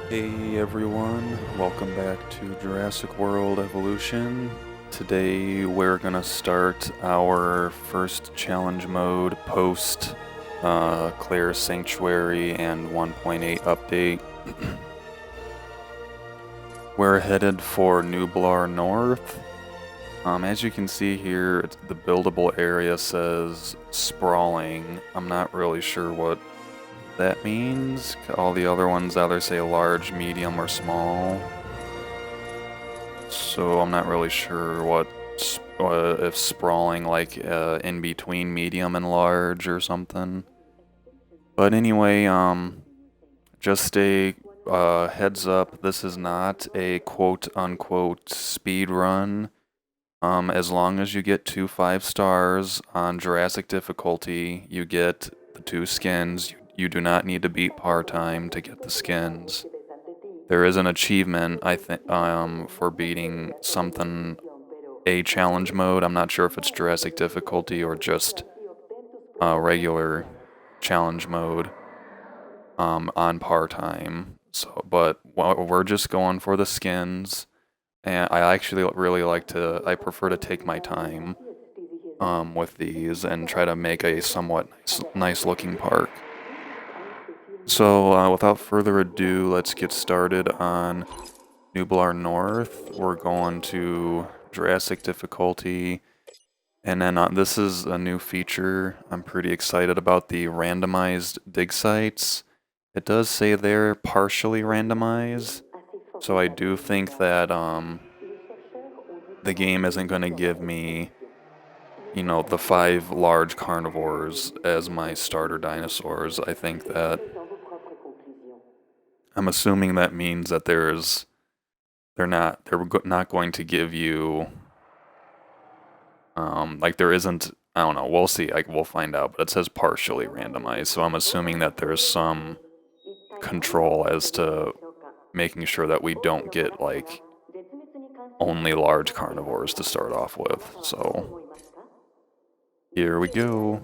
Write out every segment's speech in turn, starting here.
Hey everyone, welcome back to Jurassic World Evolution. Today we're gonna start our first challenge mode post Claire Sanctuary and 1.8 update. We're headed for Nublar North. As you can see here, the buildable area says sprawling. I'm not really sure what that means. All the other ones either say large, medium, or small. So I'm not really sure what if sprawling like in between medium and large or something. But anyway, just a heads up, this is not a quote-unquote speed run. As long as you get 2 5 stars on Jurassic difficulty, you get the 2 skins. You do not need to beat par time to get the skins. There is an achievement, I think, for beating something, a challenge mode. I'm not sure if it's Jurassic difficulty or just regular challenge mode on par time. So, but we're just going for the skins. And I actually really I prefer to take my time with these and try to make a somewhat nice looking park. So without further ado, let's get started on Nublar North. We're going to Jurassic difficulty. And then this is a new feature. I'm pretty excited about the randomized dig sites. It does say they're partially randomized. So I do think that the game isn't going to give me, the 5 large carnivores as my starter dinosaurs. I think that I'm assuming that means that they're not going to give you like there isn't, I don't know, we'll see, we'll find out, but it says partially randomized, so I'm assuming that there's some control as to making sure that we don't get like only large carnivores to start off with. So here we go.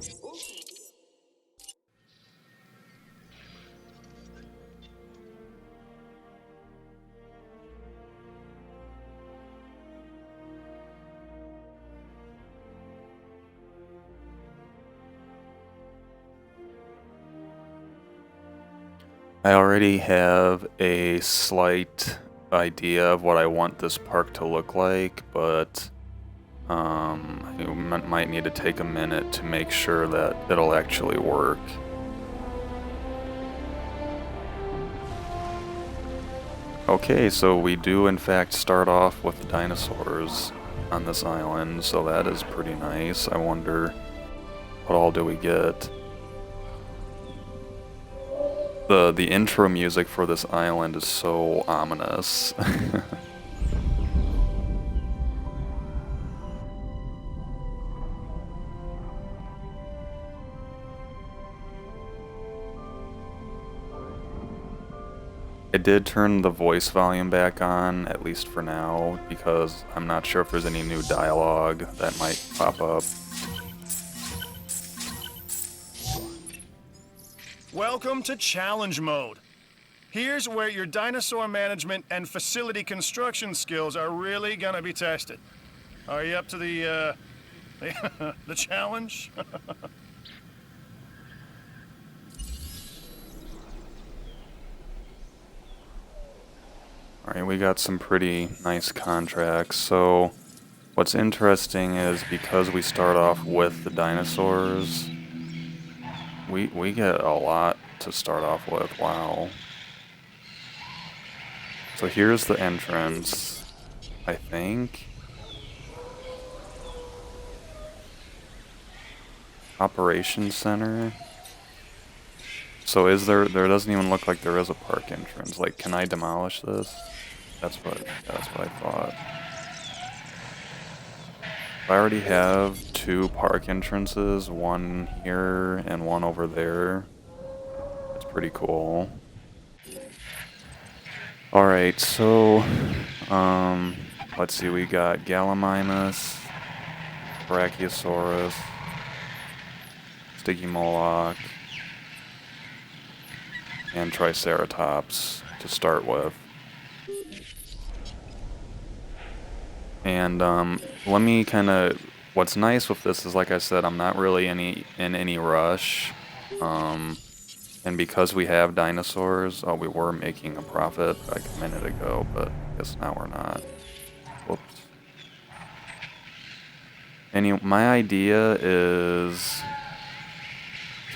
I already have a slight idea of what I want this park to look like, but I might need to take a minute to make sure that it'll actually work. Okay, so we do in fact start off with dinosaurs on this island, so that is pretty nice. I wonder what all do we get. The intro music for this island is so ominous. I did turn the voice volume back on, at least for now, because I'm not sure if there's any new dialogue that might pop up. Welcome to Challenge Mode. Here's where your dinosaur management and facility construction skills are really gonna be tested. Are you up to the challenge? Alright, we got some pretty nice contracts. So what's interesting is because we start off with the dinosaurs, we get a lot to start off with. Wow. So here's the entrance, I think. Operations Center. So there doesn't even look like there is a park entrance. Like, can I demolish this? That's what I thought. I already have 2 park entrances, one here and one over there. That's pretty cool. Alright, so let's see, we got Gallimimus, Brachiosaurus, Stygimoloch, and Triceratops to start with. And let me kind of, what's nice with this is, like I said, I'm not really in any rush. And because we have dinosaurs, we were making a profit like a minute ago, but I guess now we're not. Whoops. My idea is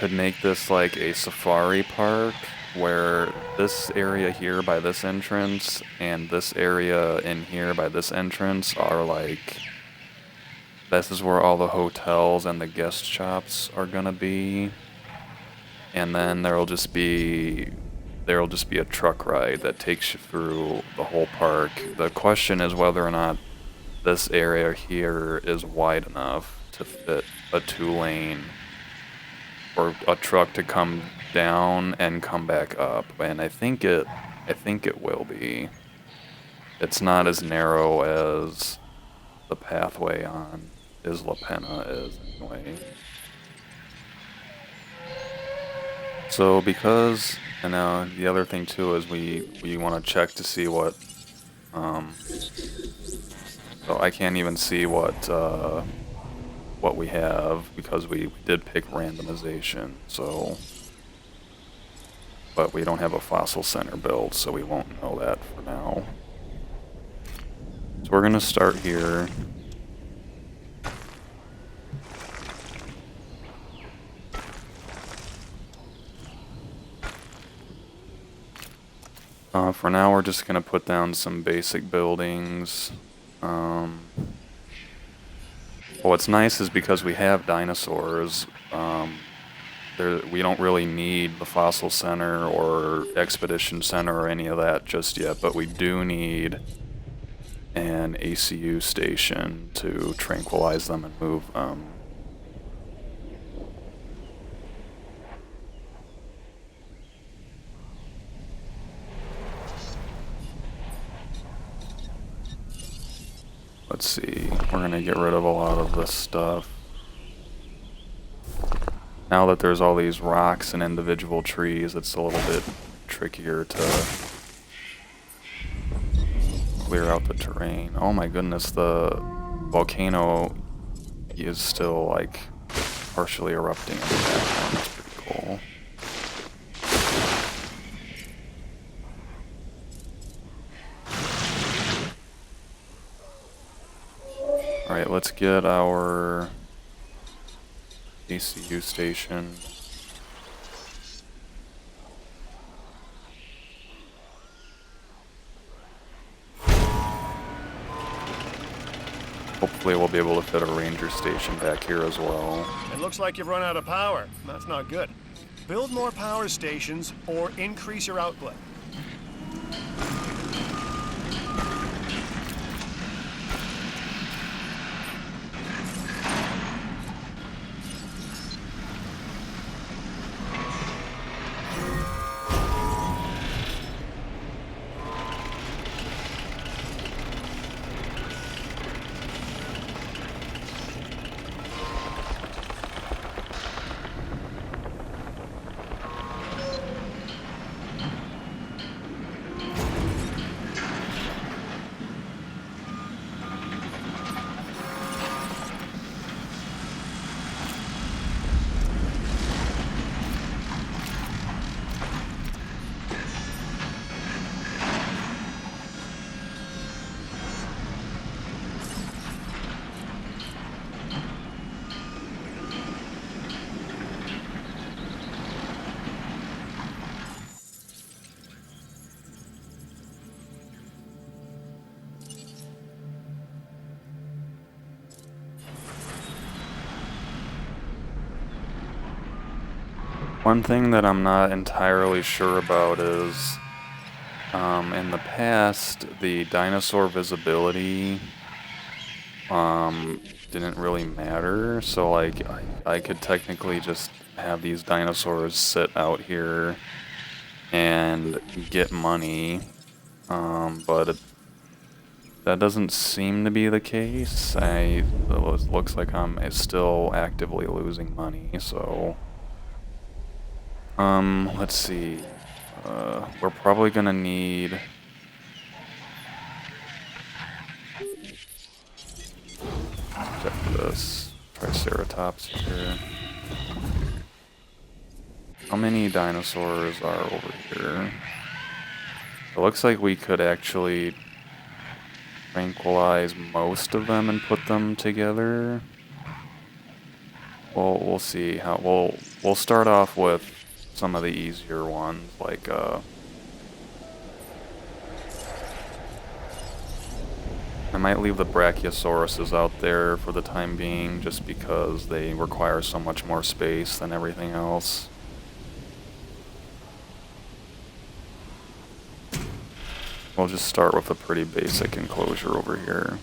to make this like a safari park where this area here by this entrance and this area in here by this entrance are like, this is where all the hotels and the guest shops are gonna be. And then there'll just be a truck ride that takes you through the whole park. The question is whether or not this area here is wide enough to fit a 2-lane or a truck to come down and come back up. And I think it will be. It's not as narrow as the pathway on Isla Penna is anyway. So because, and now the other thing too is we want to check to see what, so I can't even see what we have because we did pick randomization, so, but we don't have a fossil center built, so we won't know that for now. So we're gonna start here. For now, we're just gonna put down some basic buildings. What's nice is because we have dinosaurs, we don't really need the fossil center or expedition center or any of that just yet, but we do need an ACU station to tranquilize them and move them. Let's see, we're gonna get rid of a lot of this stuff. Now that there's all these rocks and individual trees, it's a little bit trickier to clear out the terrain. Oh my goodness, the volcano is still like partially erupting in the background. That's pretty cool. Alright, let's get our ACU station. Hopefully we'll be able to fit a ranger station back here as well. It looks like you've run out of power. That's not good. Build more power stations or increase your output. One thing that I'm not entirely sure about is, in the past, the dinosaur visibility, didn't really matter, so like, I could technically just have these dinosaurs sit out here and get money, but that doesn't seem to be the case. It looks like I'm still actively losing money, so... let's see. we're probably gonna need... Check this Triceratops here. How many dinosaurs are over here? It looks like we could actually tranquilize most of them and put them together. Well, we'll see how we'll start off with some of the easier ones, like I might leave the Brachiosauruses out there for the time being, just because they require so much more space than everything else. We'll just start with a pretty basic enclosure over here.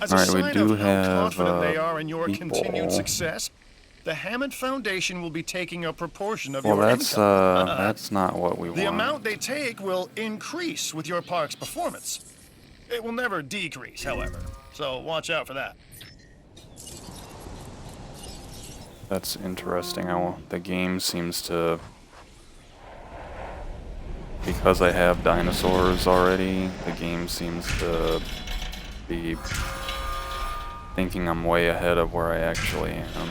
As a sign of how confident they are in your continued success, the Hammond Foundation will be taking a proportion of your income. That's not what we want. The amount they take will increase with your park's performance. It will never decrease, however, so watch out for that. That's interesting. The game seems to... Because I have dinosaurs already, the game seems to be thinking I'm way ahead of where I actually am.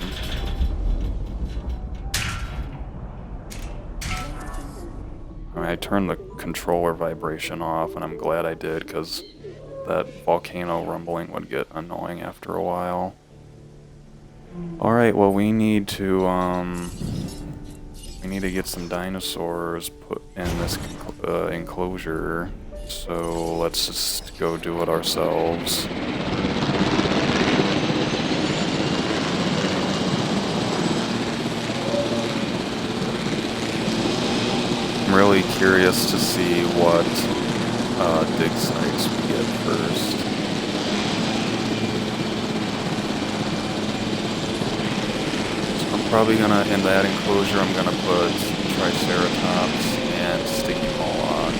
I mean, I turned the controller vibration off, and I'm glad I did, because that volcano rumbling would get annoying after a while. Alright, well, we need to get some dinosaurs put in this enclosure, so let's just go do it ourselves. I'm really curious to see what dig sites we get first. So I'm probably gonna, in that enclosure, I'm gonna put Triceratops and Sticky Moloch.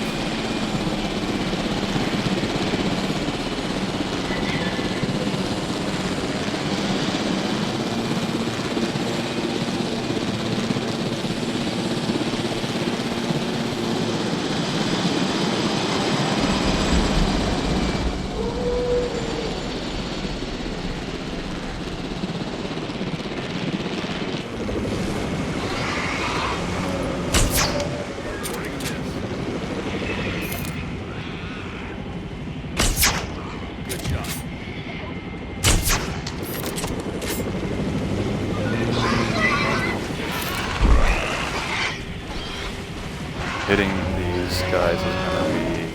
Hitting these guys is going to be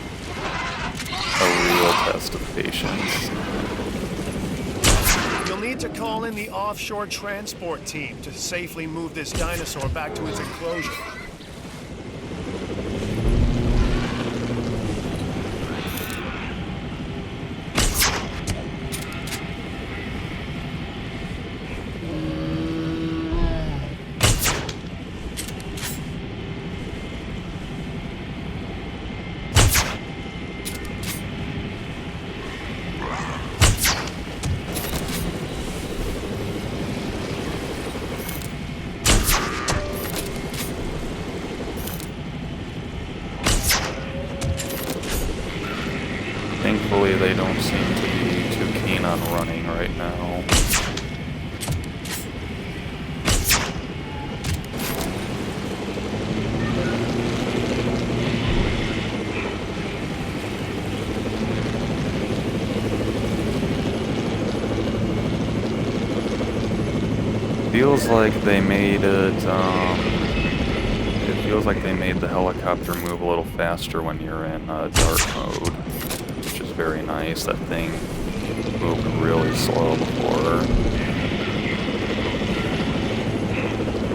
a real test of patience. You'll need to call in the offshore transport team to safely move this dinosaur back to its enclosure. thankfully they don't seem to be too keen on running right now. Feels like they made it feels like they made the helicopter move a little faster when you're in dark mode, which is very nice. That thing moved really slow before.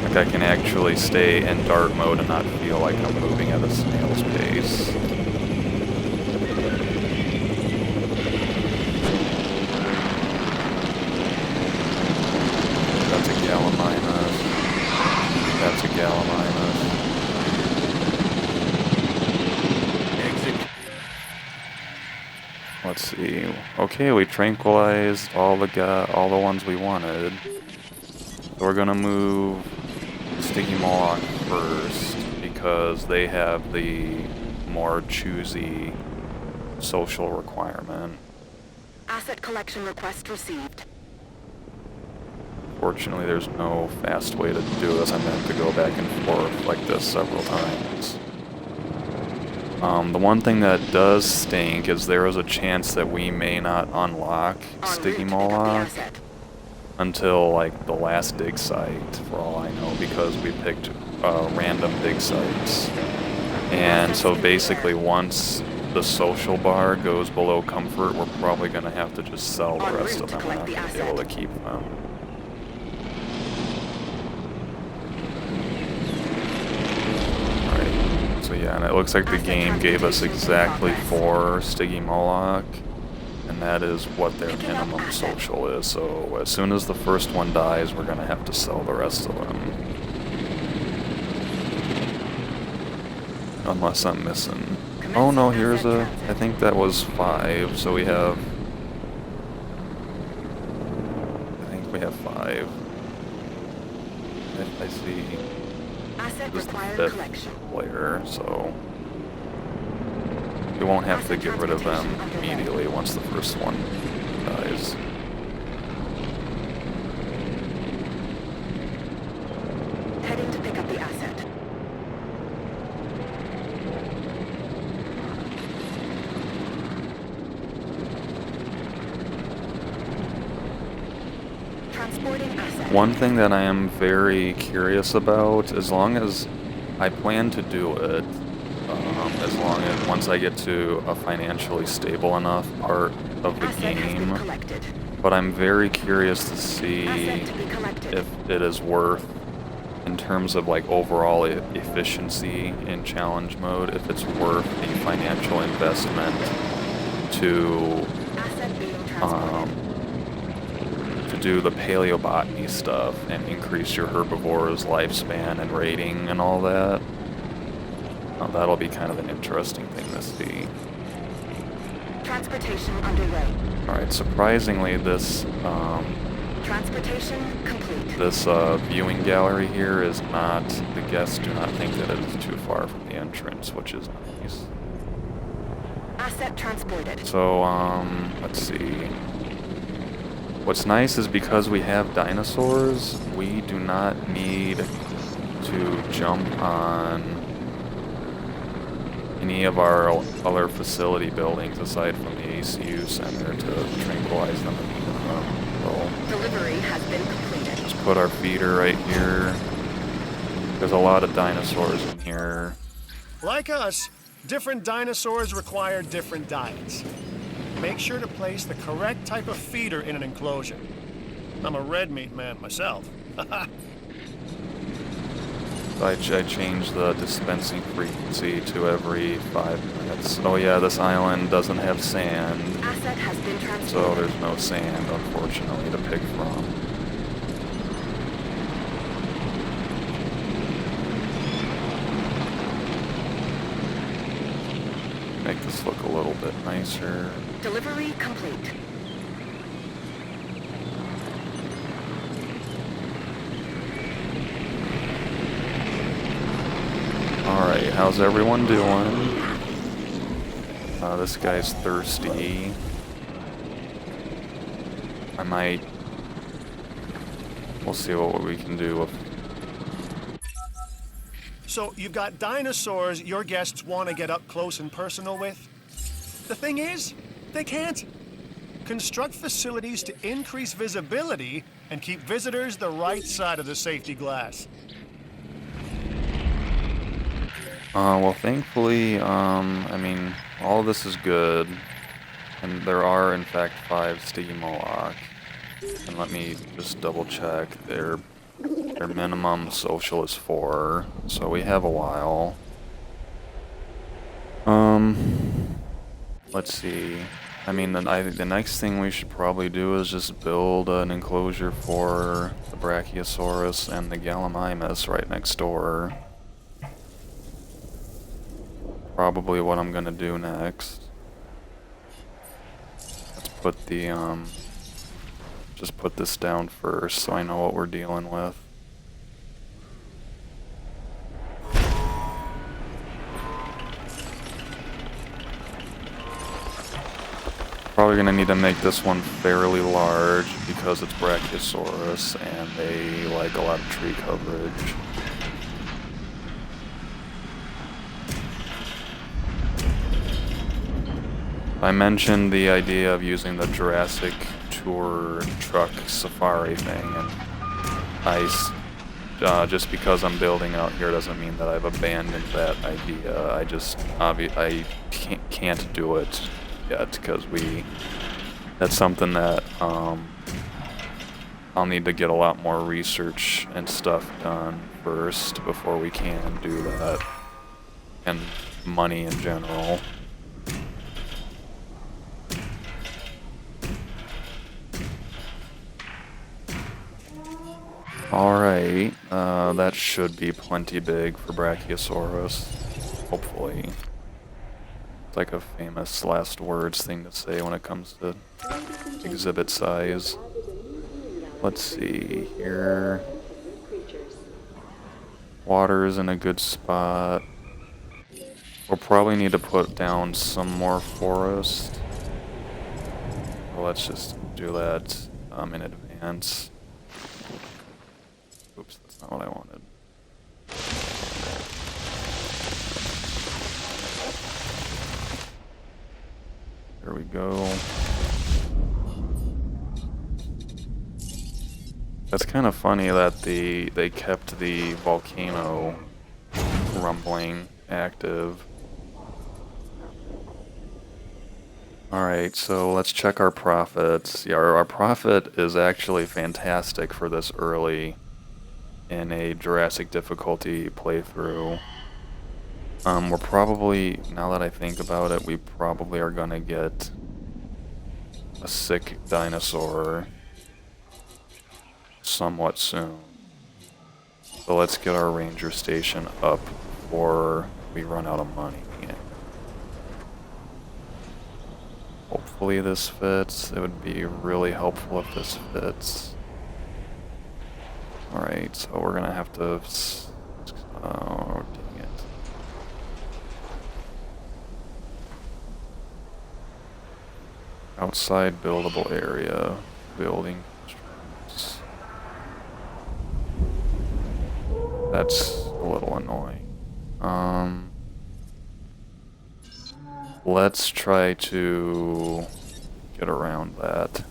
Like I can actually stay in dark mode and not feel like I'm moving at a snail's pace. That's a Gallimimus. That's a Gallimimus. Let's see. Okay, we tranquilized all the ones we wanted. So we're gonna move Sticky Moloch first because they have the more choosy social requirement. Asset collection request received. Fortunately, there's no fast way to do this. I'm gonna have to go back and forth like this several times. The one thing that does stink is there is a chance that we may not unlock Sticky Moloch until like the last dig site, for all I know, because we picked random dig sites. And so basically once the social bar goes below comfort, we're probably going to have to just sell the rest of them. We're not going to be able to keep them. So yeah, and it looks like the game gave us exactly 4 Stiggy Moloch, and that is what their minimum social is. So as soon as the first one dies, we're gonna have to sell the rest of them. Unless I'm missing. Oh no, here's I think that was 5, so we have... I think we have 5. I see. Asset This is the required 5th collection. player, so we won't have to get rid of them immediately once the first one dies. Heading to pick up the asset. Transporting asset. One thing that I am very curious about, as long as I plan to do it, as long as once I get to a financially stable enough part of the game, but I'm very curious to see if it is worth, in terms of like overall efficiency in challenge mode, if it's worth the financial investment to do the paleobotany stuff and increase your herbivore's lifespan and rating and all that. That'll be kind of an interesting thing to see. Transportation underway. Alright, surprisingly this Transportation complete. this viewing gallery here is not, the guests do not think that it is too far from the entrance, which is nice. Asset transported. So, let's see. What's nice is because we have dinosaurs, we do not need to jump on any of our other facility buildings aside from the ACU center to tranquilize them and move them. So Delivery has been completed. just put our feeder right here. There's a lot of dinosaurs in here. Like us, different dinosaurs require different diets. Make sure to place the correct type of feeder in an enclosure. I'm a red meat man myself. I changed the dispensing frequency to every 5 minutes. Oh yeah, this island doesn't have sand, Asset has been transported. so there's no sand, unfortunately, to pick from. Make this look a little bit nicer. Delivery complete. Alright, how's everyone doing? This guy's thirsty. I might... We'll see what we can do with... So you've got dinosaurs your guests want to get up close and personal with? The thing is, they can't. Construct facilities to increase visibility and keep visitors the right side of the safety glass. Well, thankfully, I mean, all of this is good. And there are, in fact, 5 sticky Moloch. And let me just double check. Their minimum social is 4, so we have a while. Let's see. I mean, the next thing we should probably do is just build an enclosure for the Brachiosaurus and the Gallimimus right next door. Probably what I'm gonna do next. Let's put the, just put this down first so I know what we're dealing with. Probably gonna need to make this one fairly large because it's Brachiosaurus and they like a lot of tree coverage. I mentioned the idea of using the Jurassic Tour truck safari thing, and just because I'm building out here doesn't mean that I've abandoned that idea. I just I can't do it yet because that's something that I'll need to get a lot more research and stuff done first before we can do that, and money in general. Alright, that should be plenty big for Brachiosaurus, hopefully. It's like a famous last words thing to say when it comes to exhibit size. Let's see here. Water is in a good spot. We'll probably need to put down some more forest. Well, let's just do that in advance. Oops, that's not what I wanted. There we go. That's kind of funny that they kept the volcano rumbling active. Alright, so let's check our profits. Yeah, our profit is actually fantastic for this early in a Jurassic difficulty playthrough. We're probably, now that I think about it, we probably are gonna get a sick dinosaur somewhat soon. So let's get our ranger station up before we run out of money. Hopefully this fits. It would be really helpful if this fits. Alright, so we're gonna have to... Oh, dang it. Outside buildable area. Building. That's a little annoying. Let's try to get around that.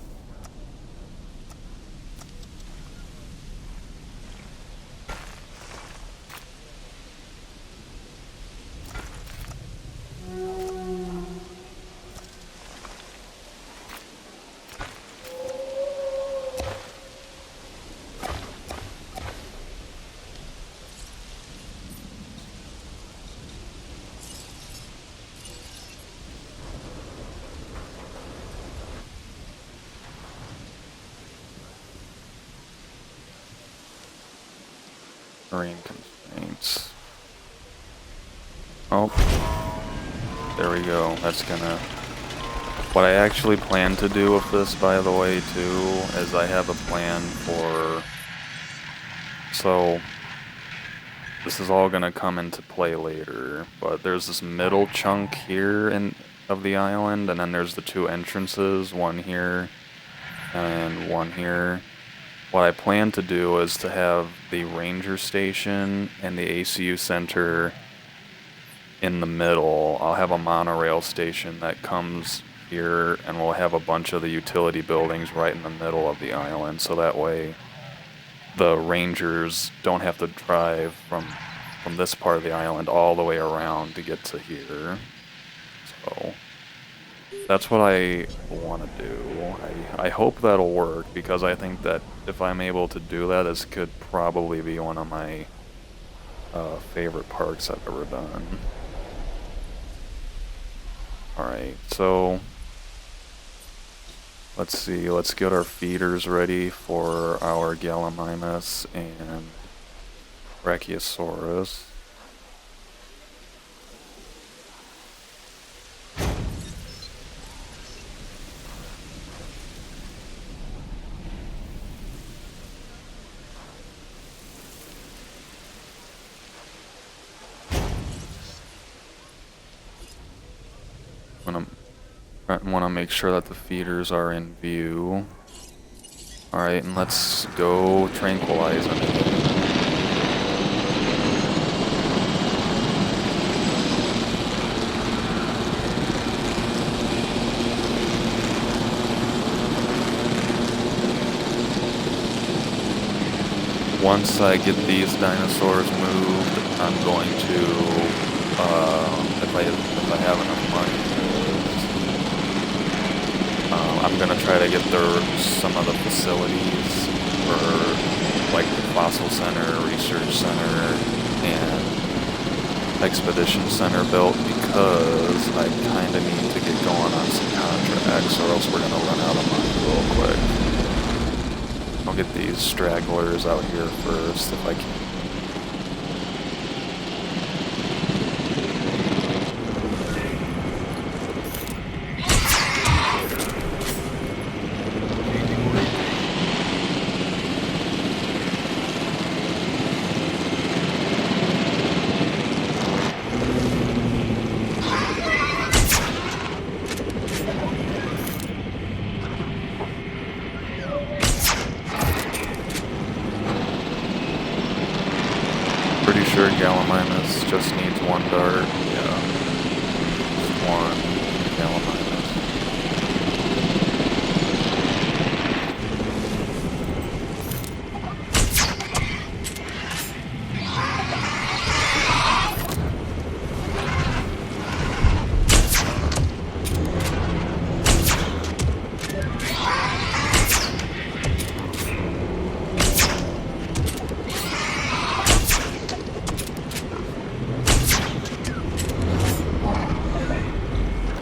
Marine constraints. Oh, there we go. That's gonna... What I actually plan to do with this, by the way, too, is I have a plan for... So, this is all gonna come into play later, but there's this middle chunk here, and of the island, and then there's the 2 entrances, one here and one here. What I plan to do is to have the ranger station and the ACU center in the middle. I'll have a monorail station that comes here, and we'll have a bunch of the utility buildings right in the middle of the island, so that way the rangers don't have to drive from this part of the island all the way around to get to here. So that's what I want to do. I hope that'll work, because I think that if I'm able to do that, this could probably be one of my favorite parks I've ever done. Alright, so let's see, let's get our feeders ready for our Gallimimus and Brachiosaurus. I want to make sure that the feeders are in view. Alright, and let's go tranquilize them. Once I get these dinosaurs moved, I'm going to, if I have enough money, I'm gonna try to get some of the facilities for, like, the Fossil Center, Research Center, and Expedition Center built, because I kind of need to get going on some contracts, or else we're gonna run out of money real quick. I'll get these stragglers out here first if I can. Pretty sure Gallimimus just needs 1 dart. Yeah. Just 1 Gallimimus.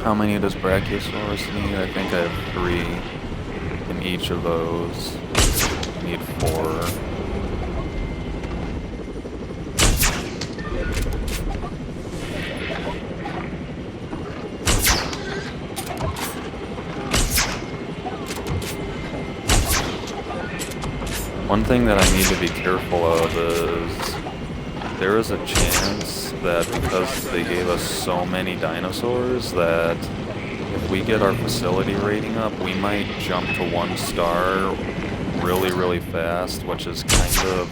How many does Brachiosaurus need? I think I have 3 in each of those. I need 4. One thing that I need to be careful of is there is a chance that because they gave us so many dinosaurs that if we get our facility rating up, we might jump to 1 star really, really fast, which is kind of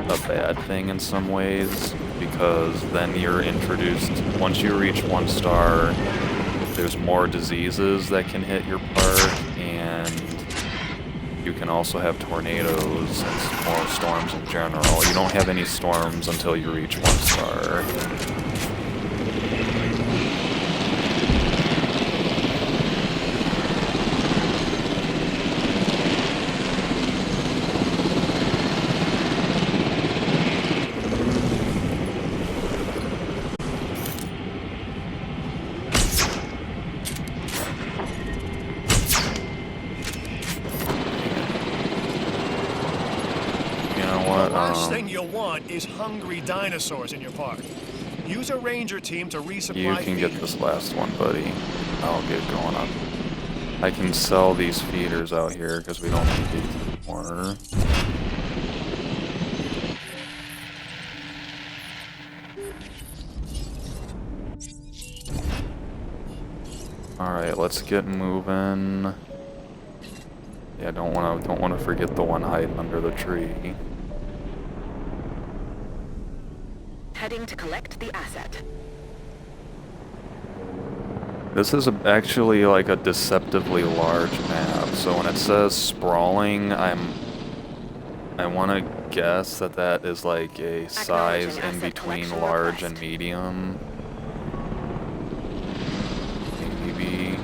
a bad thing in some ways, because then you're introduced, once you reach 1 star, there's more diseases that can hit your park, and you can also have tornadoes and more storms in general. You don't have any storms until you reach 1 star. The last thing you'll want is hungry dinosaurs in your park. Use a ranger team to resupply. You can get this last one, buddy. I'll get going on. I can sell these feeders out here because we don't need these anymore. Alright, let's get moving. Yeah, don't wanna forget the one hiding under the tree. Heading to collect the asset. This is actually like a deceptively large map, so when it says sprawling, I want to guess that that is like a size in between large and medium. Maybe.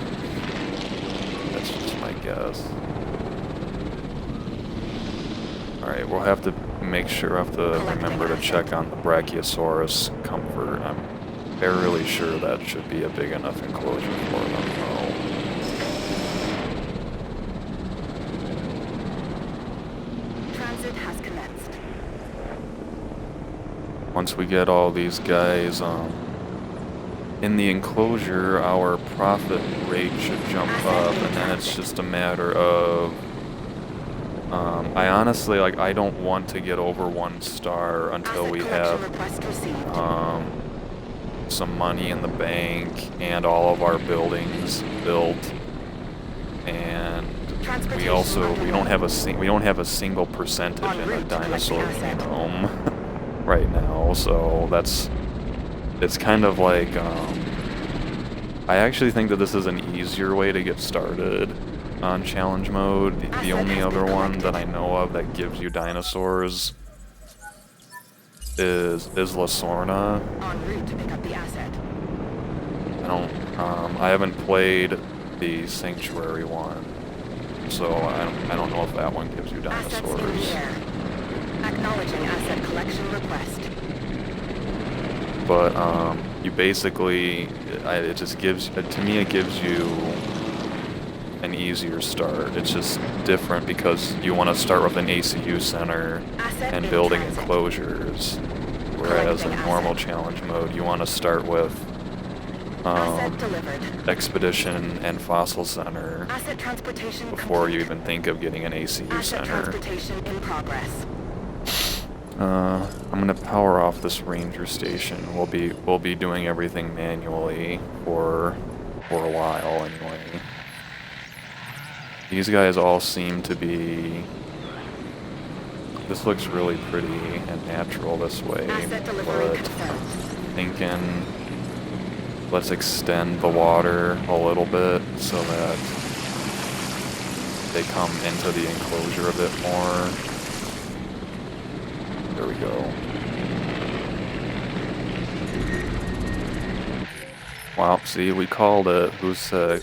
That's just my guess. Alright, we'll have to make sure, I have to remember to check on the Brachiosaurus comfort. I'm fairly sure that should be a big enough enclosure for them, though. Transit has commenced. Once we get all these guys in the enclosure, our profit rate should jump up, and then it's just a matter of I honestly, like, I don't want to get over 1 star until we have some money in the bank and all of our buildings built, and we don't have a single percentage in a dinosaur genome right now, so it's kind of like I actually think that this is an easier way to get started on challenge mode. The only other one that I know of that gives you dinosaurs is Isla Sorna. En route to pick up the asset. I haven't played the Sanctuary one, so I don't know if that one gives you Assets in the dinosaurs. air. Acknowledging asset collection request. But you basically, it just gives, to me it gives you an easier start. It's just different because you want to start with an ACU center and building enclosures, whereas in normal challenge mode you want to start with expedition and fossil center Asset transportation before you even think of getting an ACU Asset center. transportation in progress. I'm gonna power off this ranger station. We'll be doing everything manually for a while anyway. These guys all seem to be. This looks really pretty and natural this way, Asset delivery but confirmed. thinking let's extend the water a little bit so that they come into the enclosure a bit more. There we go. Wow, see, we called it. Who's sick?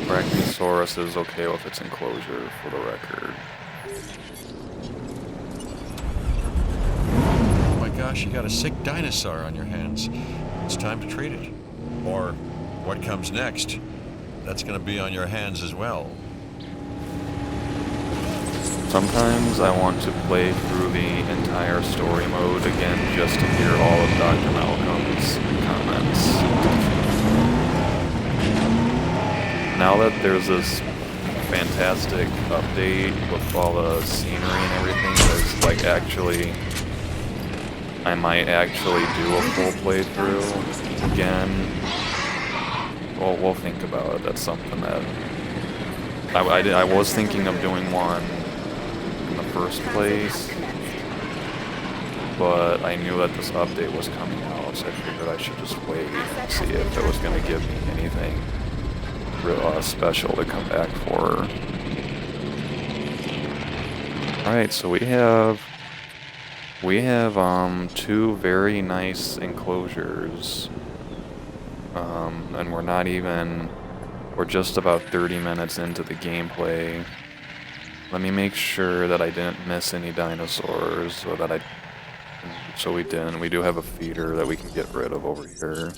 Brachiosaurus is okay with its enclosure, for the record. Oh my gosh, you got a sick dinosaur on your hands. It's time to treat it. Or what comes next, that's going to be on your hands as well. Sometimes I want to play through the entire story mode again just to hear all of Dr. Malcolm's comments. Now that there's this fantastic update with all the scenery and everything, there's like actually, I might actually do a full playthrough again. Well, we'll think about it. That's something that I was thinking of doing one in the first place, but I knew that this update was coming out, so I figured I should just wait and see if it was going to give me anything real special to come back for. Alright, so we have 2 very nice enclosures, and we're just about 30 minutes into the gameplay. Let me make sure that I didn't miss any dinosaurs, so we didn't. We do have a feeder that we can get rid of over here.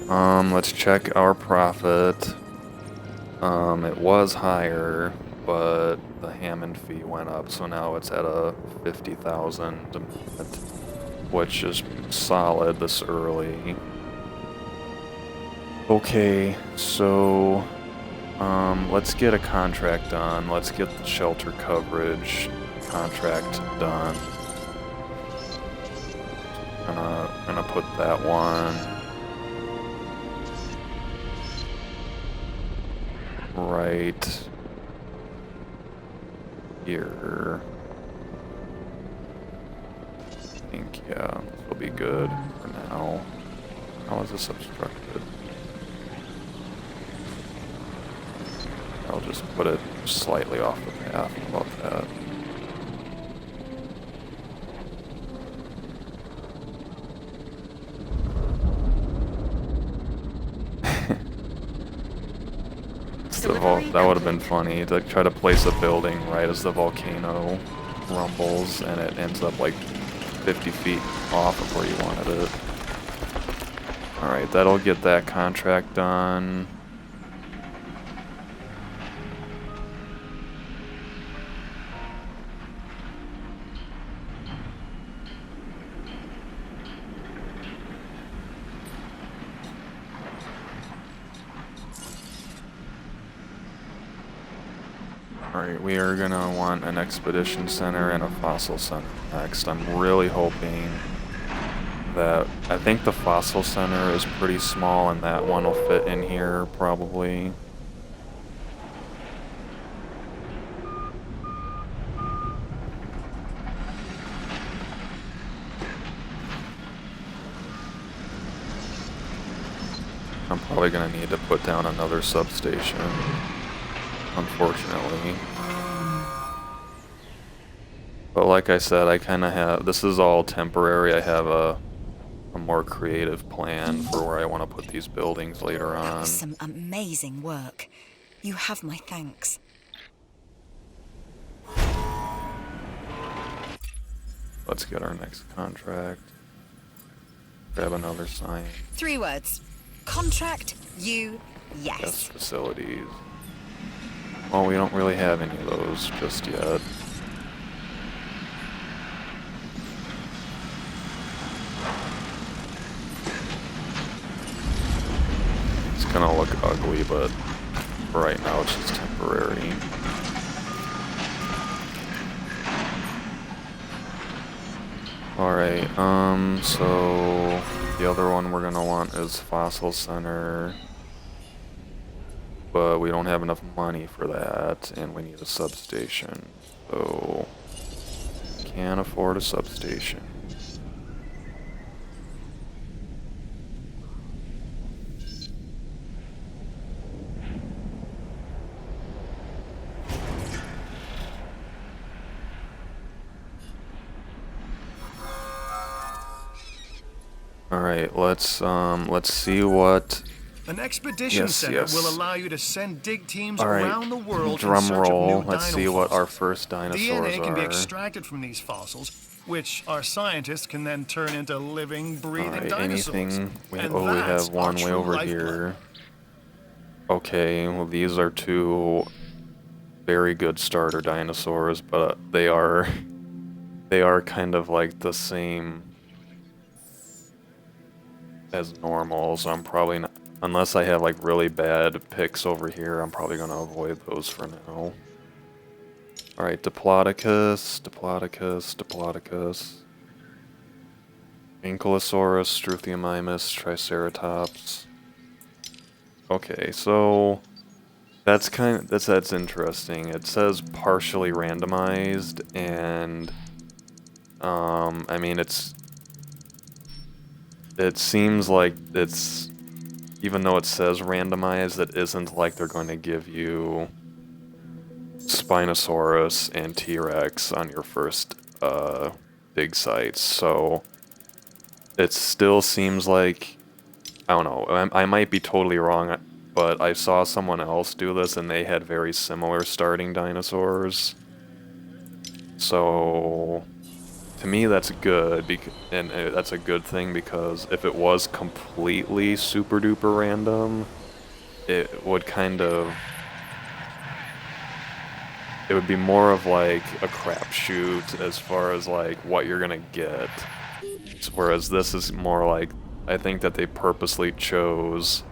Let's check our profit. It was higher, but the Hammond fee went up, so now it's at a 50,000, which is solid this early. Okay, so let's get a contract done. Let's get the shelter coverage contract done. Gonna put that one right here. I think, yeah, this will be good for now. How is this obstructed? I'll just put it slightly off the path. How about that? That would have been funny to try to place a building right as the volcano rumbles and it ends up like 50 feet off of where you wanted it. Alright, that'll get that contract done. Alright, we are gonna want an expedition center and a fossil center next. I'm really hoping that, I think the fossil center is pretty small and that one will fit in here probably. I'm probably gonna need to put down another substation, unfortunately. But like I said, I kind of have, this is all temporary. I have a more creative plan for where I want to put these buildings later on. That was some amazing work. You have my thanks. Let's get our next contract. Grab another sign. 3 words. Contract, you, Yes, yes. facilities. Well, we don't really have any of those just yet. It's gonna look ugly, but for right now it's just temporary. Alright, so the other one we're gonna want is Fossil Center. But we don't have enough money for that, and we need a substation. So, can't afford a substation. Alright, let's see what... An expedition center yes. will allow you to send dig teams Alright, around the world in drum search roll. of new Let's see dino what our fossils. first dinosaurs DNA can be are. extracted from these fossils, which our scientists can then turn into living, breathing Alright, dinosaurs. anything... We And have that's one our way true over lifeblood. here. Okay, well these are two very good starter dinosaurs, but they are kind of like the same as normal, so I'm probably not, unless I have like really bad picks over here, I'm probably gonna avoid those for now. Alright, Diplodocus, Ankylosaurus, Struthiomimus, Triceratops. Okay, so that's that's interesting. It says partially randomized, and I mean it seems like it's, even though it says randomized, it isn't like they're going to give you Spinosaurus and T-Rex on your first big sites. So it still seems like, I don't know, I might be totally wrong, but I saw someone else do this and they had very similar starting dinosaurs. So to me that's good, and that's a good thing, because if it was completely super duper random, it would kind of, it would be more of like a crapshoot as far as like what you're gonna get. Whereas this is more like, I think that they purposely chose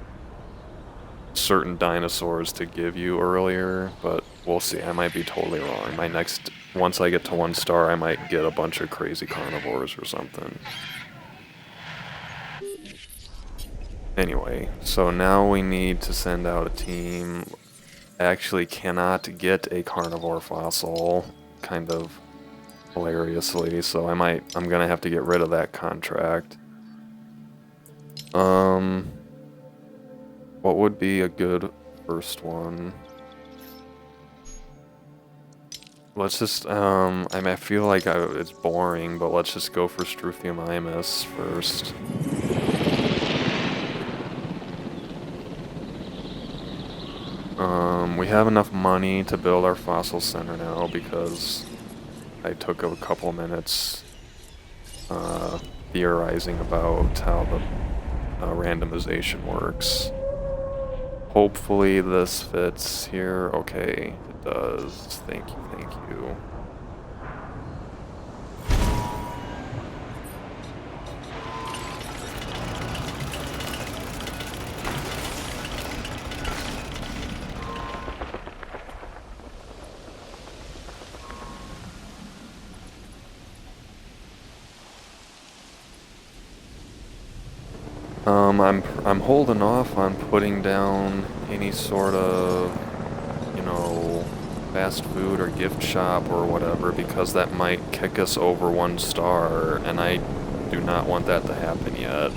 certain dinosaurs to give you earlier, but we'll see. I might be totally wrong. My next, once I get to 1 star, I might get a bunch of crazy carnivores or something. Anyway, so now we need to send out a team. I actually cannot get a carnivore fossil, kind of hilariously, so I'm gonna have to get rid of that contract. What would be a good first one? Let's just, I feel like it's boring, but let's just go for Struthiomimus first. We have enough money to build our fossil center now because I took a couple minutes theorizing about how the randomization works. Hopefully this fits here. Okay, it does. Thank you, thank you. I'm holding off on putting down any sort of, you know, fast food or gift shop or whatever because that might kick us over 1 star, and I do not want that to happen yet.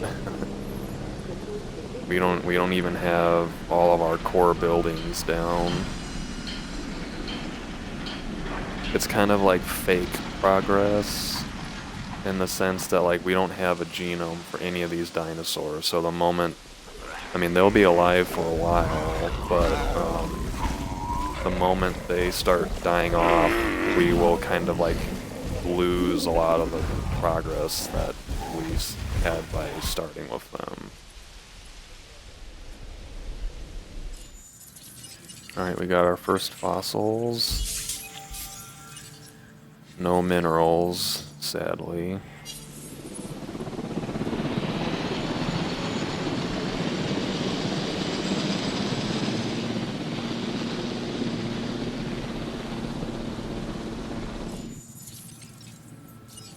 We don't even have all of our core buildings down. It's kind of like fake progress, in the sense that, like, we don't have a genome for any of these dinosaurs, so the moment, I mean, they'll be alive for a while, but the moment they start dying off, we will kind of, like, lose a lot of the progress that we had by starting with them. Alright, we got our first fossils. No minerals, sadly.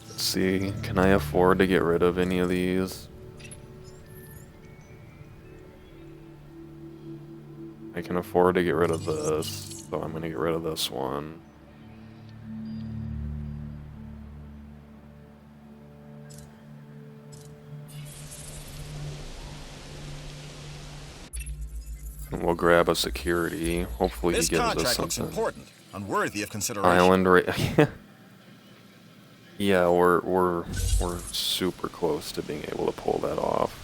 Let's see, can I afford to get rid of any of these? I can afford to get rid of this, so I'm gonna get rid of this one. And we'll grab a security. Hopefully he gives us something. This contract looks important, unworthy of consideration. Island rate. Yeah, we're super close to being able to pull that off.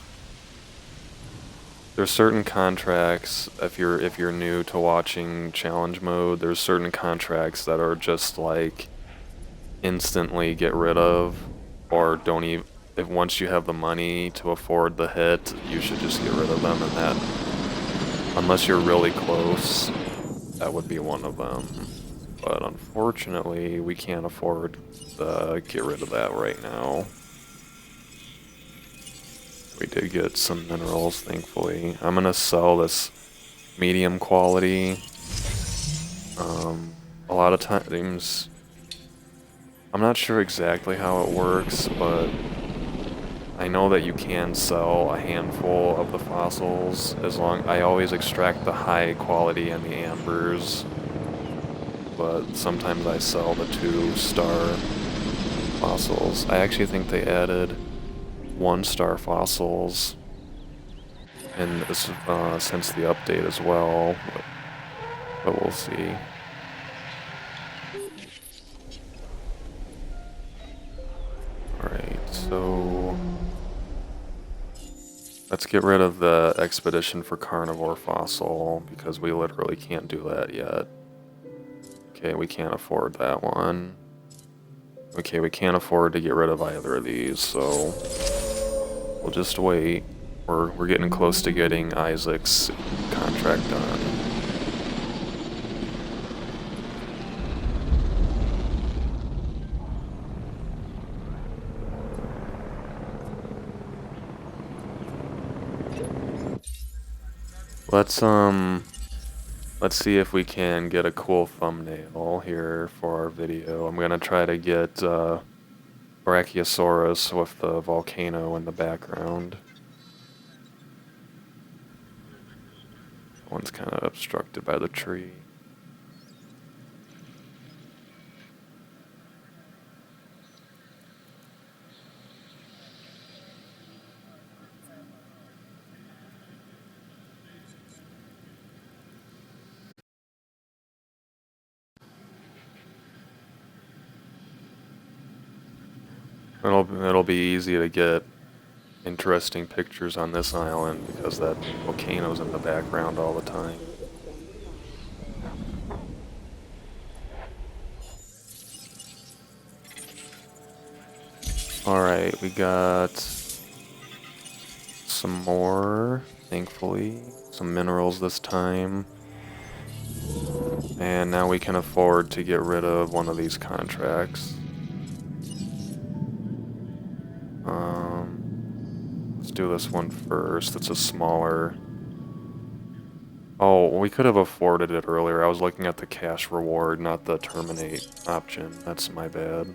There's certain contracts, if you're new to watching challenge mode, there's certain contracts that are just like instantly get rid of, or don't even, if once you have the money to afford the hit, you should just get rid of them, and that, unless you're really close, that would be one of them. But unfortunately, we can't afford to get rid of that right now. We did get some minerals, thankfully. I'm gonna sell this medium quality. A lot of times, I'm not sure exactly how it works, but I know that you can sell a handful of the fossils as long. I always extract the high quality and the ambers, but sometimes I sell the 2-star fossils. I actually think they added 1-star fossils in this, since the update as well, but we'll see. Alright, so let's get rid of the expedition for carnivore fossil, because we literally can't do that yet. Okay, we can't afford that one. Okay, we can't afford to get rid of either of these, so we'll just wait. We're getting close to getting Isaac's contract done. Let's see if we can get a cool thumbnail here for our video. I'm gonna try to get Brachiosaurus with the volcano in the background. one's kind of obstructed by the tree. It'll be easy to get interesting pictures on this island because that volcano's in the background all the time. Alright, we got some more, thankfully. Some minerals this time. And now we can afford to get rid of one of these contracts. Let's do this one first. It's a smaller... Oh, we could have afforded it earlier. I was looking at the cash reward, not the terminate option. That's my bad.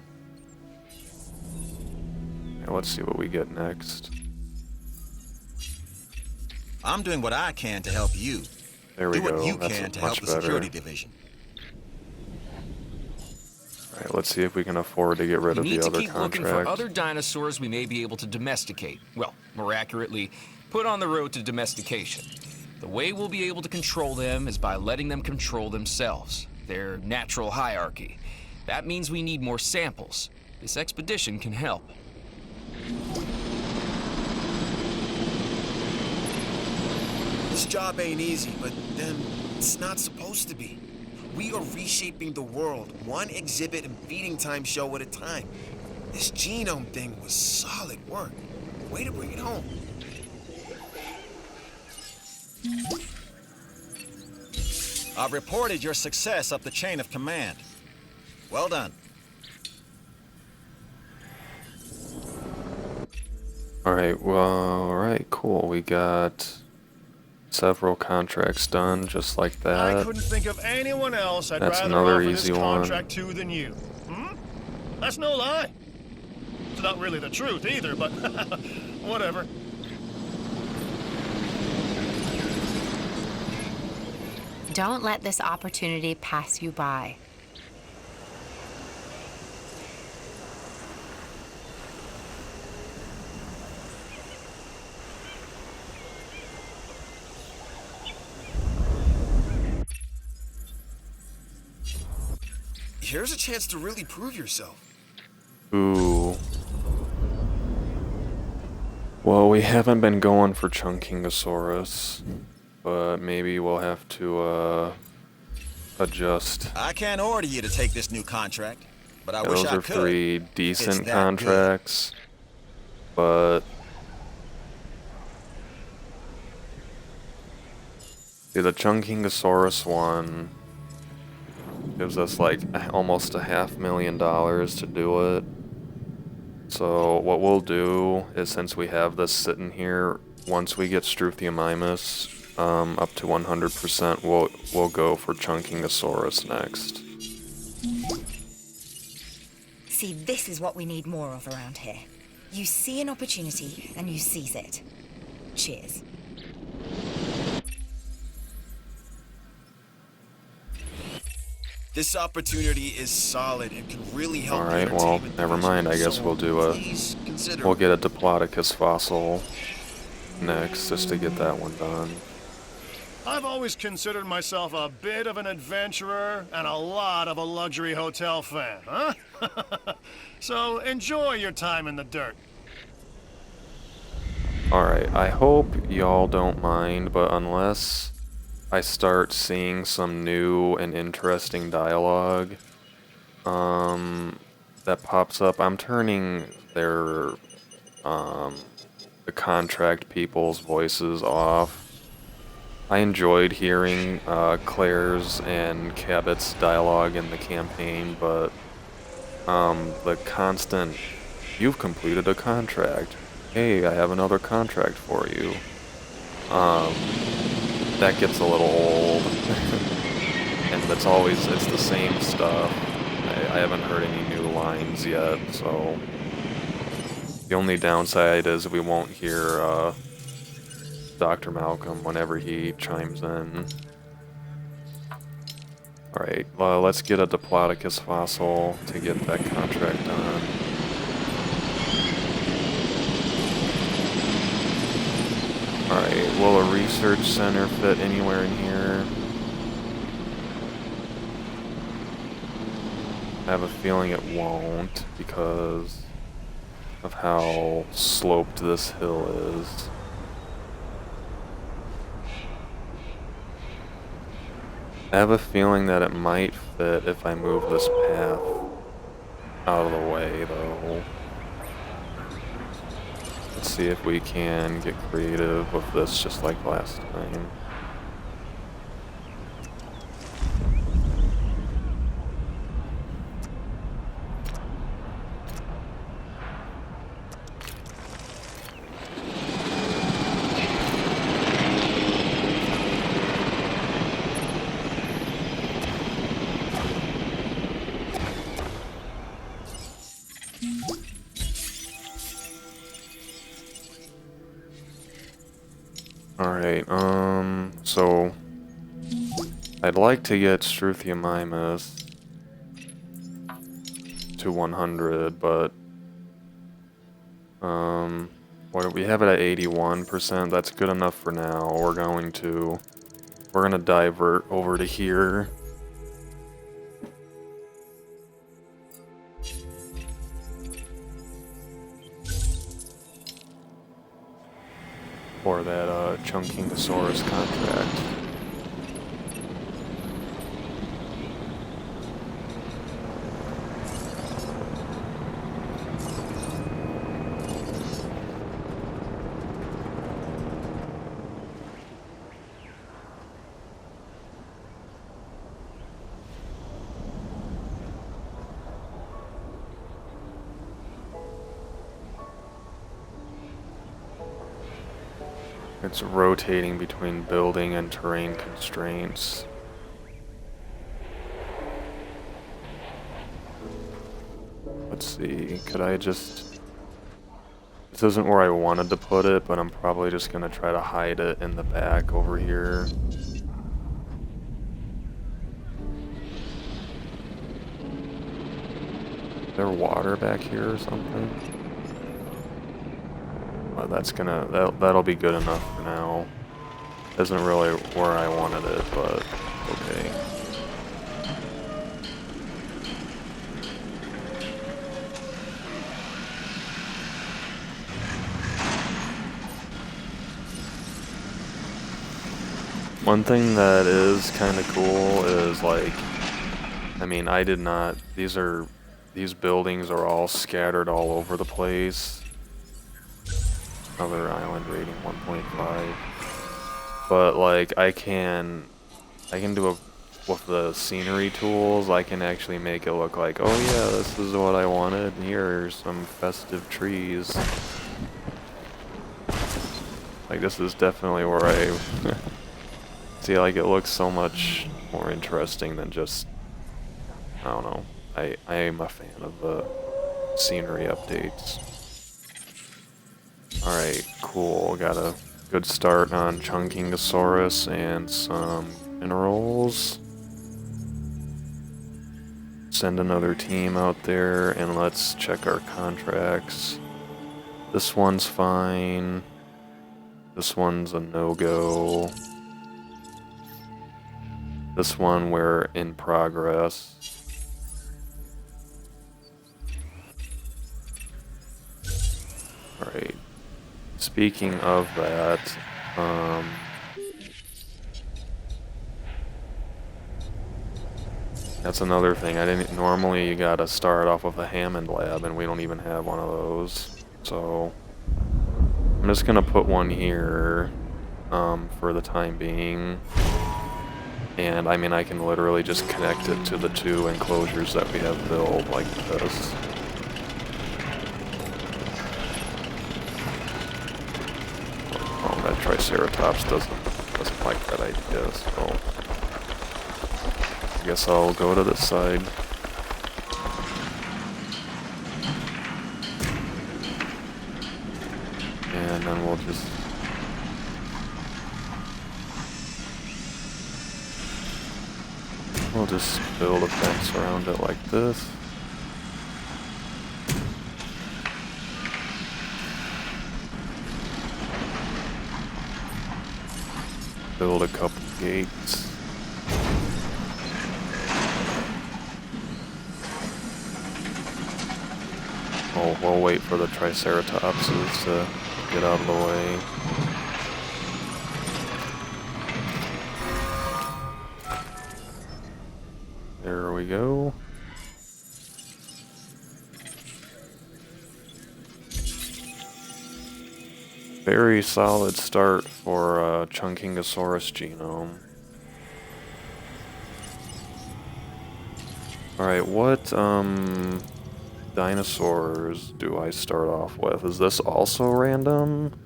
Yeah, let's see what we get next. I'm doing what I can to help you. There we Do go. what you That's can to much help the better. security division. Alright, let's see if we can afford to get rid of We need the to other keep looking for contract. other dinosaurs we may be able to domesticate. Well, more accurately, put on the road to domestication. The way we'll be able to control them is by letting them control themselves, their natural hierarchy. That means we need more samples. This expedition can help. This job ain't easy, but then it's not supposed to be. We are reshaping the world, one exhibit and feeding time show at a time. This genome thing was solid work. Way to bring it home. I've reported your success up the chain of command. Well done. Alright, cool. We got several contracts done just like I that. couldn't think of anyone else I'd That's rather another offer this easy one. contract to than you. Hmm? That's no lie. It's not really the truth either, but whatever. Don't let this opportunity pass you by. Here's a chance to really prove yourself. Ooh. Well, we haven't been going for Chunkingosaurus, but maybe we'll have to, adjust. I can't order you to take this new contract, but I Yeah, wish those I are could. three It's decent that contracts, but... See, the Chunkingosaurus one gives us like almost $500,000 to do it. So what we'll do is, since we have this sitting here, once we get Struthiomimus up to 100%, we'll go for Chunkingosaurus next. See, this is what we need more of around here. You see an opportunity and you seize it. Cheers. This opportunity is solid and can really help. Alright, the well, entertainment never division. mind. I guess So we'll do a... please consider We'll get a Diplodocus Fossil next, just to get that one done. I've always considered myself a bit of an adventurer and a lot of a luxury hotel fan, huh? So enjoy your time in the dirt. Alright, I hope y'all don't mind, but unless I start seeing some new and interesting dialogue that pops up, I'm turning their the contract people's voices off. I enjoyed hearing Claire's and Cabot's dialogue in the campaign, but the constant, "You've completed a contract. Hey, I have another contract for you." That gets a little old. And it's the same stuff. I haven't heard any new lines yet, so... The only downside is we won't hear Dr. Malcolm whenever he chimes in. Alright, well, let's get a Diplodocus Fossil to get that contract done. Alright, will a research center fit anywhere in here? I have a feeling it won't because of how sloped this hill is. I have a feeling that it might fit if I move this path out of the way, though. Let's see if we can get creative with this just like last time. Alright, so I'd like to get Struthiomimus to 100, but what do we have it at 81%? That's good enough for now. We're gonna divert over to here. For that Chunkingosaurus contract. It's rotating between building and terrain constraints. Let's see, could I just... This isn't where I wanted to put it, but I'm probably just gonna try to hide it in the back over here. Is there water back here or something? That'll be good enough for now. Isn't really where I wanted it, but okay. One thing that is kind of cool is like, I mean, I did not, these buildings are all scattered all over the place. Another island rating 1.5. But like I can do with the scenery tools, I can actually make it look like, oh yeah, this is what I wanted. Here are some festive trees. Like this is definitely where I see, like it looks so much more interesting than just, I don't know. I am a fan of the scenery updates. Alright, cool. Got a good start on Chunkingosaurus and some minerals. Send another team out there and let's check our contracts. This one's fine. This one's a no-go. This one we're in progress. Alright. Speaking of that, that's another thing. Normally you gotta start off with a Hammond Lab, and we don't even have one of those. So, I'm just gonna put one here, for the time being. And, I mean, I can literally just connect it to the two enclosures that we have built, like this. That Triceratops doesn't like that idea, so I guess I'll go to this side. And then we'll just We'll just build a fence around it like this. Build a couple gates. Oh, we'll wait for the Triceratopses to get out of the way. There we go. Very solid start for Chunkingosaurus genome. Alright, what dinosaurs do I start off with? Is this also random?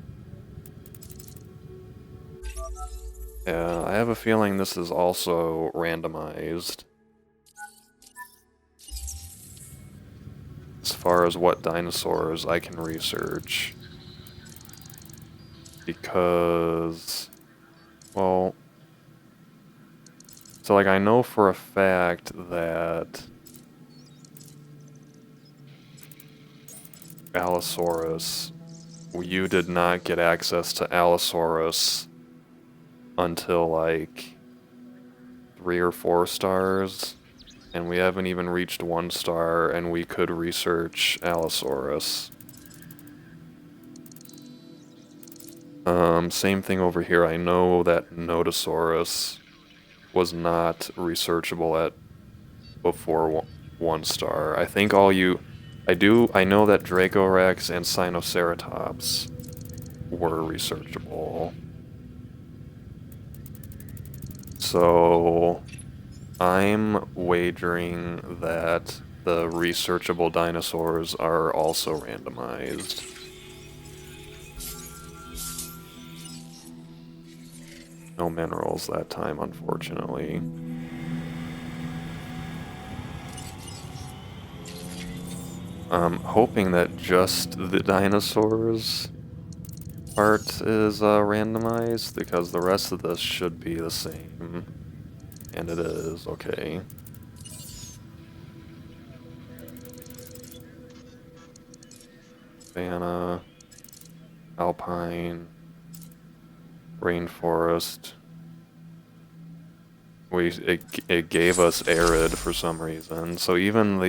Yeah, I have a feeling this is also randomized. As far as what dinosaurs I can research. Because, well, so like I know for a fact that Allosaurus, you did not get access to Allosaurus until like 3 or 4 stars, and we haven't even reached 1 star, and we could research Allosaurus. Same thing over here. I know that Nodosaurus was not researchable at before 1 star. I think I know that Dracorex and Sinoceratops were researchable. So I'm wagering that the researchable dinosaurs are also randomized. No minerals that time, unfortunately. I'm hoping that just the dinosaurs part is randomized, because the rest of this should be the same. And it is, okay. Savanna, Alpine, Rainforest. It gave us arid for some reason. So even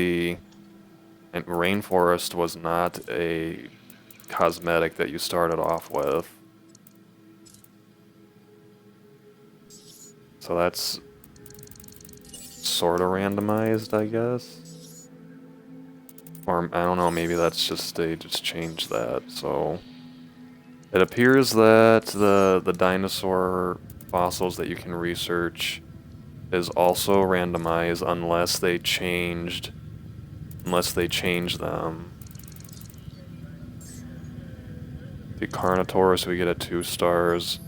and Rainforest was not a cosmetic that you started off with. So that's sort of randomized, I guess. Or I don't know, maybe that's just they just changed that. So it appears that the dinosaur fossils that you can research is also randomized unless they change them. The Carnotaurus, we get a 2 stars.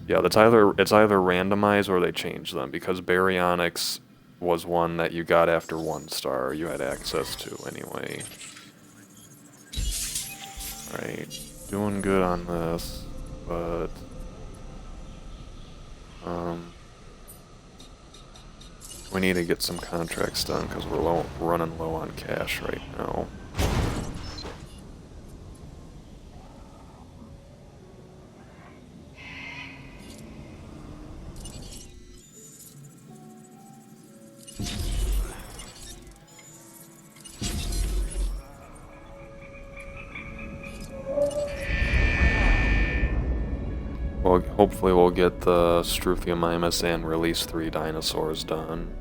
Yeah, it's either randomized or they change them, because Baryonyx was one that you got after 1 star, you had access to anyway. Right, doing good on this, but we need to get some contracts done because we're running low on cash right now. Well, hopefully we'll get the Struthiomimus and release 3 dinosaurs done.